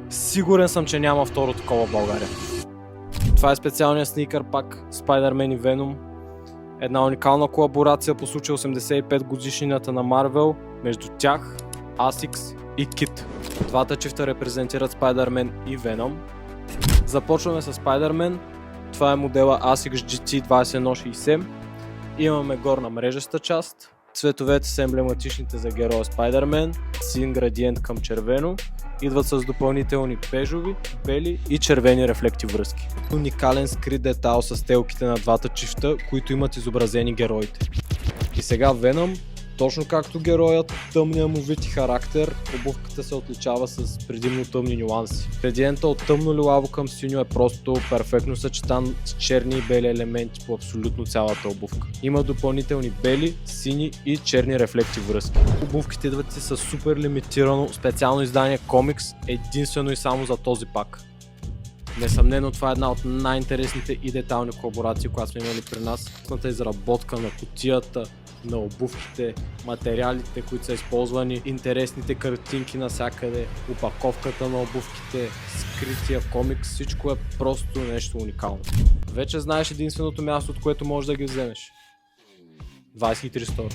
Сигурен съм, че няма второ такова в България. Това е специалният сникър пак Spider-Man и Venom. Една уникална колаборация по случай 85 годишнината на Marvel, между тях, Asics и Kit. Двата чифта репрезентират Spider-Man и Venom. Започваме с Spider-Man. Това е модела Asics GT 2160. Имаме горна мрежеста част. Цветовете са емблематичните за героя Spider-Man, син градиент към червено. Идват с допълнителни бежови, бели и червени рефлекти връзки. Уникален скрит детайл с телките на двата чифта, които имат изобразени героите. И сега Venom, точно както героят, тъмния му вид и характер, обувката се отличава с предимно тъмни нюанси. Градиента от тъмно лилаво към синьо е просто перфектно съчетан с черни и бели елементи по абсолютно цялата обувка. Има допълнителни бели, сини и черни рефлекти връзки. Обувките идват си с супер лимитирано специално издание комикс, единствено и само за този пак. Несъмнено това е една от най-интересните и детайлни колаборации, която сме имали при нас. Изработка на кутията, на обувките, материалите, които са използвани, интересните картинки навсякъде, упаковката на обувките, скрития комикс, всичко е просто нещо уникално. Вече знаеш единственото място, от което можеш да ги вземеш. 23 Store.